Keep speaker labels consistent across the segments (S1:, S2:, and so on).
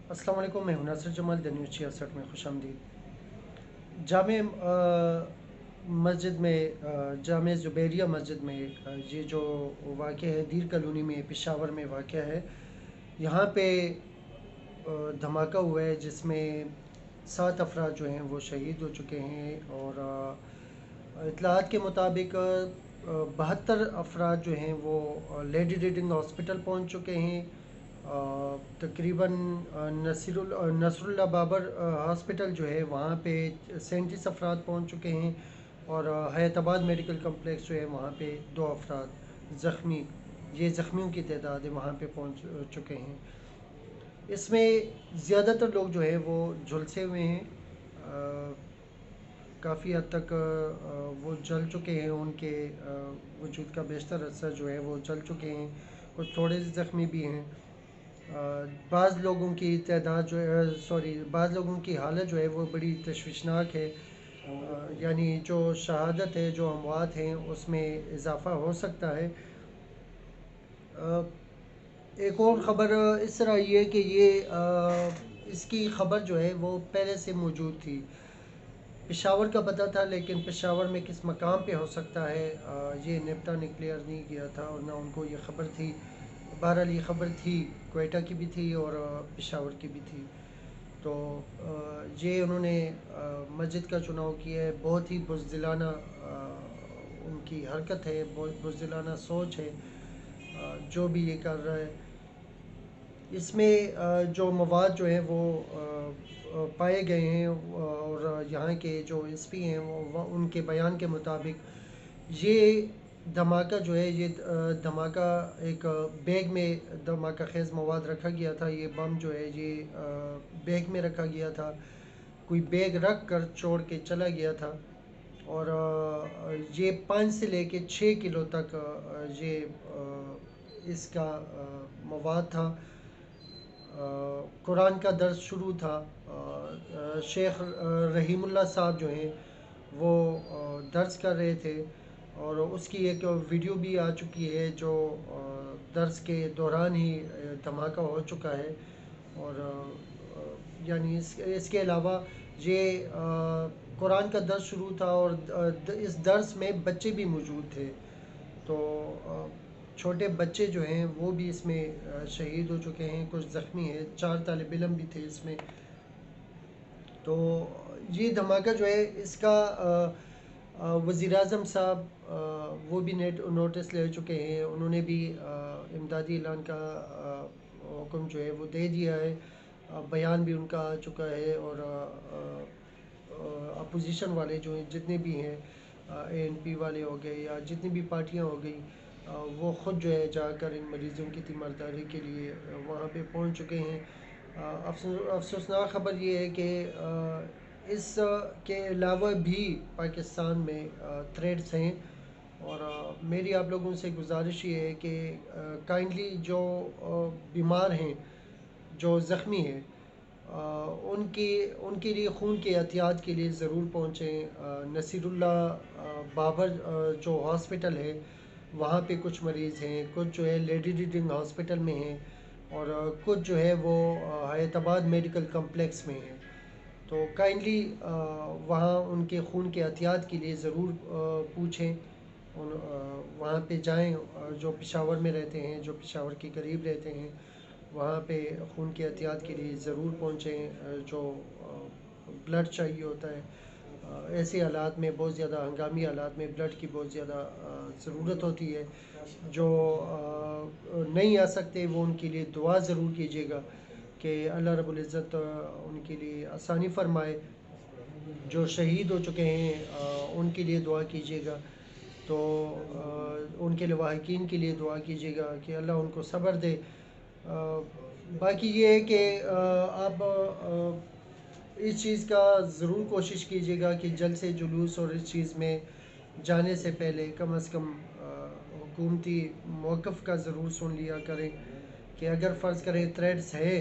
S1: अस्सलाम वालेकुम, मैं हूं नासिर जमाल द न्यूज़ 66 में खुश आमदीद। जामे मस्जिद में जामे ज़ुबैरिया मस्जिद में ये जो वाक़या है दीर कॉलोनी में पेशावर में वाक़या है। यहाँ पे धमाका हुआ है जिसमें 7 अफराद जो हैं वो शहीद हो चुके हैं और इत्तलात के मुताबिक 72 अफराद जो हैं वो लेडी रीडिंग हॉस्पिटल पहुँच चुके हैं। तकरीबन नसरुल्ला बाबर हॉस्पिटल जो है वहाँ पे 37 अफराद पहुँच चुके हैं और हैदराबाद मेडिकल कम्प्लेक्स जो है वहाँ पे 2 अफराद ज़ख्मी, ये ज़ख्मियों की तादाद है, वहाँ पे पहुँच चुके हैं। इसमें ज़्यादातर लोग जो है वो झुलसे हुए हैं। काफ़ी हद तक वो जल चुके हैं, उनके वजूद का बेशतर हिस्सा जो है वो जल चुके हैं, कुछ थोड़े से ज़ख्मी भी हैं। बाज़ लोगों की तादाद जो है बाज़ लोगों की हालत जो है वो बड़ी तशवीशनाक है। यानी जो शहादत है, जो अमवात हैं, उसमें इजाफ़ा हो सकता है। एक और ख़बर इस तरह ये कि इसकी ख़बर जो है वो पहले से मौजूद थी। पेशावर का पता था, लेकिन पेशावर में किस मकाम पे हो सकता है ये नेप्टा ने क्लियर नहीं किया था और ना उनको ये ख़बर थी। बहरहाल ये ख़बर थी, क्वेटा की भी थी और पेशावर की भी थी। तो ये उन्होंने मस्जिद का चुनाव किया है। बहुत ही बुज़दिलाना उनकी हरकत है, बहुत बुज़दिलाना सोच है जो भी ये कर रहा है। इसमें जो मवाद जो है वो पाए गए हैं और यहाँ के जो एसपी हैं वो उनके बयान के मुताबिक ये धमाका जो है ये धमाका एक बैग में धमाका ख़ेज़ मवाद रखा गया था। ये बम जो है ये बैग में रखा गया था, कोई बैग रख कर छोड़ के चला गया था और ये 5 से लेके 6 किलो तक ये इसका मवाद था। कुरान का दर्स शुरू था। शेख रहीमुल्लाह साहब जो हैं वो दर्स कर रहे थे और उसकी एक वीडियो भी आ चुकी है जो दर्स के दौरान ही धमाका हो चुका है। और यानी इसके अलावा ये कुरान का दर्स शुरू था और इस दर्स में बच्चे भी मौजूद थे। तो छोटे बच्चे जो हैं वो भी इसमें शहीद हो चुके हैं, कुछ ज़ख्मी हैं, 4 तालिब इल्म भी थे इसमें। तो ये धमाका जो है इसका वज़ीर-ए-आज़म साहब वो भी नोटिस ले चुके हैं। उन्होंने भी इमदादी ऐलान का हुक्म जो है वो दे दिया है। बयान भी उनका आ चुका है और अपोजिशन वाले जो जितने भी हैं, एएनपी वाले हो गए या जितनी भी पार्टियां हो गई, वो ख़ुद जो है जाकर इन मरीज़ों की तीमारदारी के लिए वहाँ पे पहुँच चुके हैं। अफसोसनाक ख़बर ये है कि इस के अलावा भी पाकिस्तान में थ्रेड्स हैं और मेरी आप लोगों से गुजारिश ये है कि काइंडली जो बीमार हैं, जो ज़ख्मी हैं, उनके लिए खून के एहतियात के लिए ज़रूर पहुँचें। नसीरुल्ला बाबर जो हॉस्पिटल है वहाँ पे कुछ मरीज़ हैं, कुछ जो है लेडी रीडिंग हॉस्पिटल में हैं और कुछ जो है वो हैदराबाद मेडिकल कम्प्लेक्स में हैं। तो काइंडली वहाँ उनके खून के एहतियात के लिए ज़रूर पूछें। वहाँ पे जाएं, जो पेशावर में रहते हैं, जो पेशावर के करीब रहते हैं, वहाँ पे खून के एहतियात के लिए ज़रूर पहुँचें। जो ब्लड चाहिए होता है, ऐसे हालात में, बहुत ज़्यादा हंगामी हालात में ब्लड की बहुत ज़्यादा ज़रूरत होती है। जो नहीं आ सकते वो उनके लिए दुआ ज़रूर कीजिएगा कि अल्लाह रब्बुल इज़्ज़त उनके लिए आसानी फ़रमाए। जो शहीद हो चुके हैं उनके लिए दुआ कीजिएगा। तो उनके लवाहिकीन के लिए दुआ कीजिएगा कि अल्लाह उनको सब्र दे। बाकी ये है कि आप इस चीज़ का ज़रूर कोशिश कीजिएगा कि जल्द से जुलूस और इस चीज़ में जाने से पहले कम से कम हुकूमती मौक़िफ़ का ज़रूर सुन लिया करें कि अगर फ़र्ज़ करें थ्रेड्स है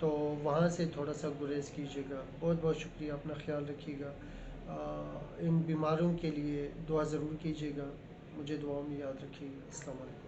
S1: तो वहाँ से थोड़ा सा गुरेज़ कीजिएगा। बहुत बहुत शुक्रिया, अपना ख्याल रखिएगा। इन बीमारों के लिए दुआ ज़रूर कीजिएगा, मुझे दुआओं में याद रखिएगा। अस्सलाम वालेकुम।